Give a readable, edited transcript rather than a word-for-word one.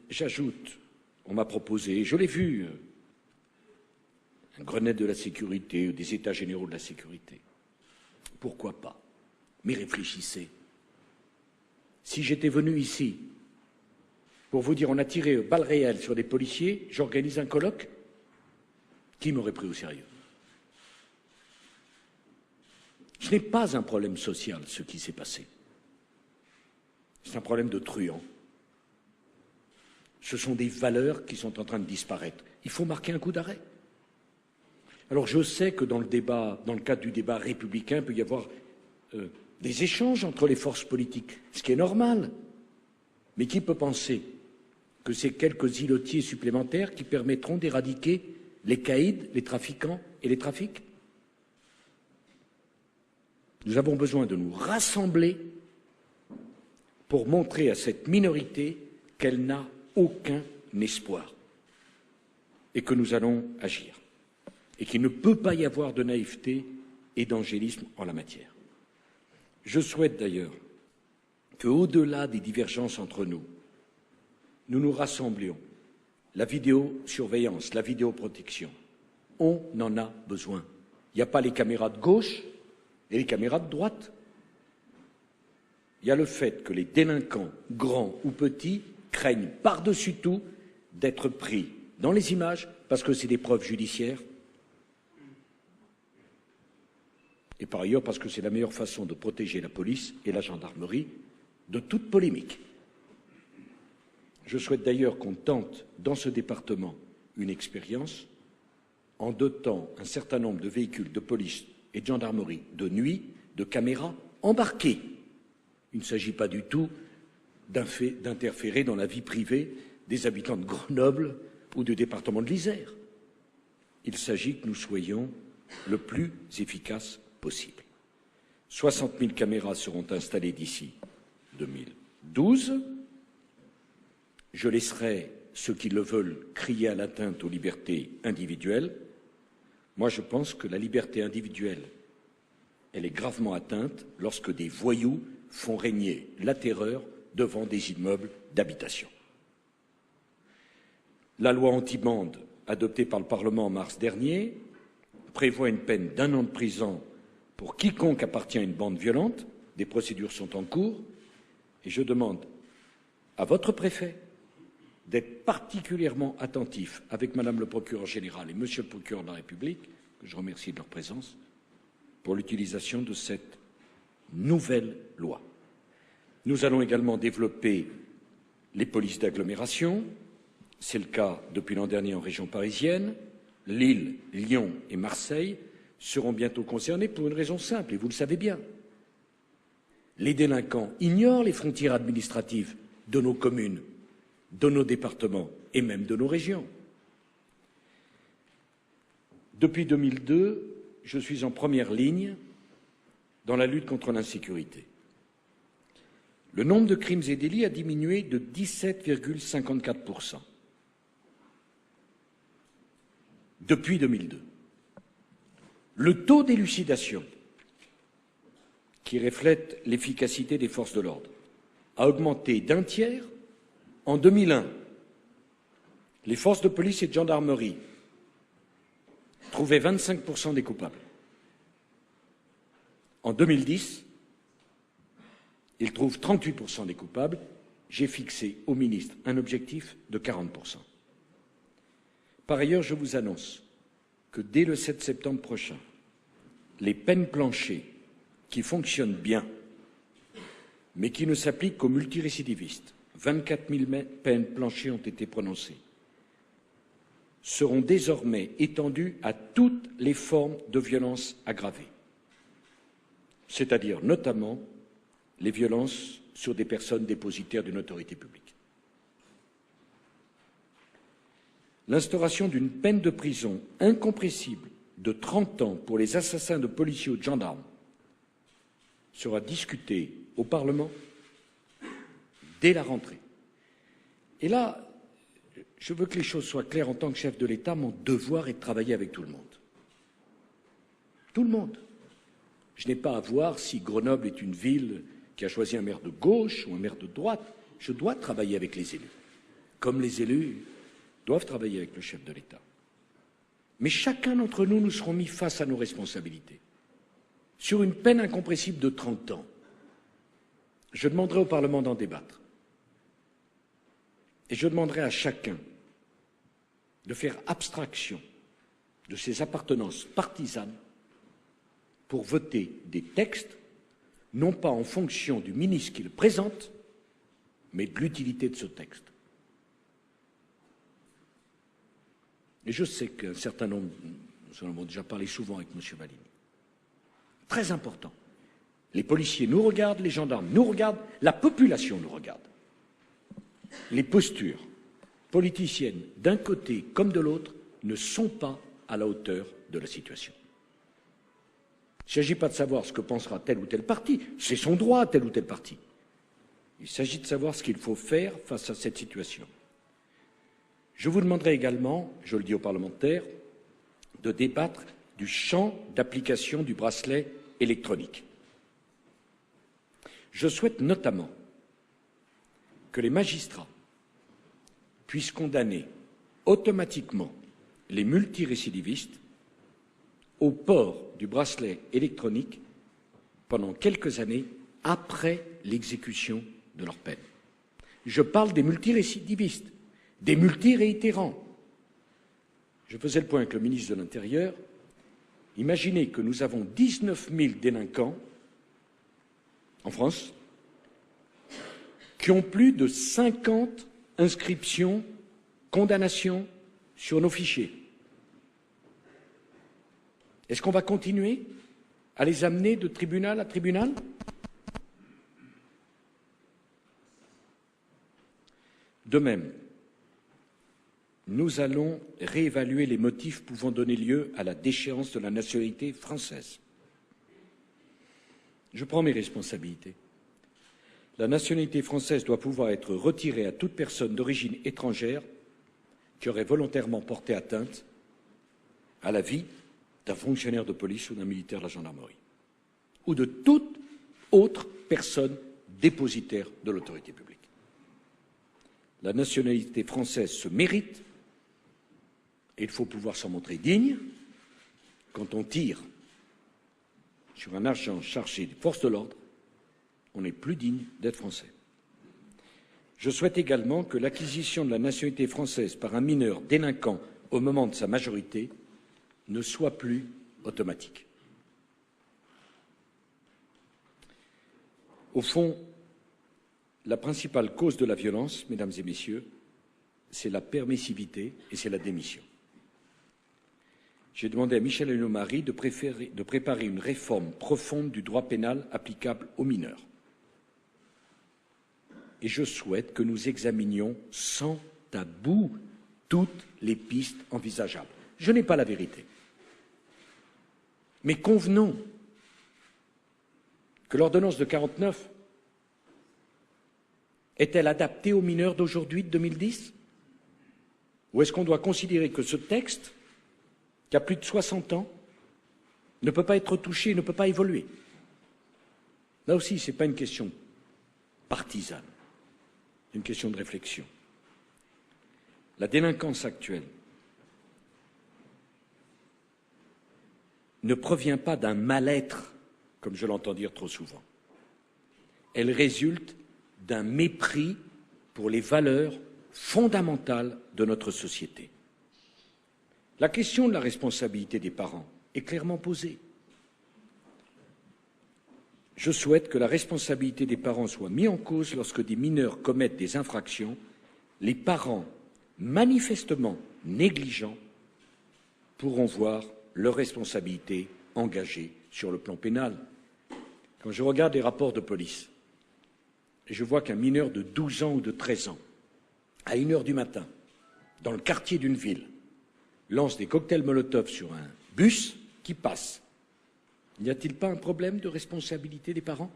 J'ajoute, on m'a proposé, je l'ai vu, un Grenelle de la sécurité ou des États généraux de la sécurité. Pourquoi pas? Mais réfléchissez. Si j'étais venu ici pour vous dire on a tiré balles réelles sur des policiers, j'organise un colloque, qui m'aurait pris au sérieux? Ce n'est pas un problème social, ce qui s'est passé. C'est un problème de truand. Ce sont des valeurs qui sont en train de disparaître. Il faut marquer un coup d'arrêt. Alors je sais que dans le débat, dans le cadre du débat républicain, il peut y avoir des échanges entre les forces politiques, ce qui est normal. Mais qui peut penser que c'est quelques îlotiers supplémentaires qui permettront d'éradiquer les caïds, les trafiquants et les trafics? Nous avons besoin de nous rassembler pour montrer à cette minorité qu'elle n'a aucun espoir et que nous allons agir et qu'il ne peut pas y avoir de naïveté et d'angélisme en la matière. Je souhaite d'ailleurs qu'au-delà des divergences entre nous, nous nous rassemblions. La vidéosurveillance, la vidéoprotection, on en a besoin. Il n'y a pas les caméras de gauche et les caméras de droite. Il y a le fait que les délinquants, grands ou petits, craignent par-dessus tout d'être pris dans les images parce que c'est des preuves judiciaires et par ailleurs parce que c'est la meilleure façon de protéger la police et la gendarmerie de toute polémique. Je souhaite d'ailleurs qu'on tente dans ce département une expérience en dotant un certain nombre de véhicules de police et de gendarmerie de nuit de caméras embarquées. Il ne s'agit pas du tout d'interférer dans la vie privée des habitants de Grenoble ou du département de l'Isère. Il s'agit que nous soyons le plus efficaces possible. 60 000 caméras seront installées d'ici 2012. Je laisserai ceux qui le veulent crier à l'atteinte aux libertés individuelles. Moi, je pense que la liberté individuelle, elle est gravement atteinte lorsque des voyous font régner la terreur devant des immeubles d'habitation. La loi anti-bande, adoptée par le Parlement en mars dernier, prévoit une peine d'1 an de prison pour quiconque appartient à une bande violente. Des procédures sont en cours et je demande à votre préfet d'être particulièrement attentif avec Madame le procureur général et Monsieur le procureur de la République, que je remercie de leur présence, pour l'utilisation de cette nouvelle loi. Nous allons également développer les polices d'agglomération. C'est le cas depuis l'an dernier en région parisienne. Lille, Lyon et Marseille seront bientôt concernés pour une raison simple, et vous le savez bien. Les délinquants ignorent les frontières administratives de nos communes, de nos départements et même de nos régions. Depuis 2002, je suis en première ligne dans la lutte contre l'insécurité. Le nombre de crimes et délits a diminué de 17,54% depuis 2002. Le taux d'élucidation, qui reflète l'efficacité des forces de l'ordre, a augmenté d'1 tiers. En 2001, les forces de police et de gendarmerie trouvaient 25% des coupables. En 2010, ils trouvent 38% des coupables. J'ai fixé au ministre un objectif de 40%. Par ailleurs, je vous annonce que dès le 7 septembre prochain, les peines planchées qui fonctionnent bien, mais qui ne s'appliquent qu'aux multirécidivistes, 24 000 peines planchées ont été prononcées, seront désormais étendues à toutes les formes de violences aggravées, c'est-à-dire notamment les violences sur des personnes dépositaires d'une autorité publique. L'instauration d'une peine de prison incompressible de 30 ans pour les assassins de policiers ou de gendarmes sera discutée au Parlement dès la rentrée. Et là, je veux que les choses soient claires. En tant que chef de l'État, mon devoir est de travailler avec tout le monde. Tout le monde. Je n'ai pas à voir si Grenoble est une ville qui a choisi un maire de gauche ou un maire de droite. Je dois travailler avec les élus. comme les élus, doivent travailler avec le chef de l'État. Mais chacun d'entre nous, nous serons mis face à nos responsabilités. Sur une peine incompressible de 30 ans, je demanderai au Parlement d'en débattre. Et je demanderai à chacun de faire abstraction de ses appartenances partisanes pour voter des textes, non pas en fonction du ministre qui le présente, mais de l'utilité de ce texte. Et je sais qu'un certain nombre, nous en avons déjà parlé souvent avec M. Vallini, très important. Les policiers nous regardent, les gendarmes nous regardent, la population nous regarde. Les postures politiciennes, d'un côté comme de l'autre, ne sont pas à la hauteur de la situation. Il ne s'agit pas de savoir ce que pensera tel ou tel parti, c'est son droit, tel ou tel parti. Il s'agit de savoir ce qu'il faut faire face à cette situation. Je vous demanderai également, je le dis aux parlementaires, de débattre du champ d'application du bracelet électronique. Je souhaite notamment que les magistrats puissent condamner automatiquement les multirécidivistes au port du bracelet électronique pendant quelques années après l'exécution de leur peine. Je parle des multirécidivistes, des multiréitérants. Je faisais le point avec le ministre de l'Intérieur. Imaginez que nous avons 19 000 délinquants en France qui ont plus de 50 inscriptions, condamnations sur nos fichiers. Est-ce qu'on va continuer à les amener de tribunal à tribunal? De même, nous allons réévaluer les motifs pouvant donner lieu à la déchéance de la nationalité française. Je prends mes responsabilités. La nationalité française doit pouvoir être retirée à toute personne d'origine étrangère qui aurait volontairement porté atteinte à la vie d'un fonctionnaire de police ou d'un militaire de la gendarmerie, ou de toute autre personne dépositaire de l'autorité publique. La nationalité française se mérite et il faut pouvoir s'en montrer digne quand on tire sur un agent chargé des forces de l'ordre. On n'est plus digne d'être français. Je souhaite également que l'acquisition de la nationalité française par un mineur délinquant au moment de sa majorité ne soit plus automatique. Au fond, la principale cause de la violence, mesdames et messieurs, c'est la permissivité et c'est la démission. J'ai demandé à Michel Alliot-Marie de préparer une réforme profonde du droit pénal applicable aux mineurs. Et je souhaite que nous examinions sans tabou toutes les pistes envisageables. Je n'ai pas la vérité. Mais convenons que l'ordonnance de 49 est-elle adaptée aux mineurs d'aujourd'hui, de 2010? Ou est-ce qu'on doit considérer que ce texte, qui a plus de 60 ans, ne peut pas être touché, ne peut pas évoluer? Là aussi, ce n'est pas une question partisane, c'est une question de réflexion. La délinquance actuelle ne provient pas d'un mal-être, comme je l'entends dire trop souvent. Elle résulte d'un mépris pour les valeurs fondamentales de notre société. La question de la responsabilité des parents est clairement posée. Je souhaite que la responsabilité des parents soit mise en cause lorsque des mineurs commettent des infractions. Les parents, manifestement négligents, pourront voir leur responsabilité engagée sur le plan pénal. Quand je regarde les rapports de police, et je vois qu'un mineur de 12 ans ou de 13 ans, à 1h du matin, dans le quartier d'une ville, lance des cocktails Molotov sur un bus qui passe, n'y a-t-il pas un problème de responsabilité des parents?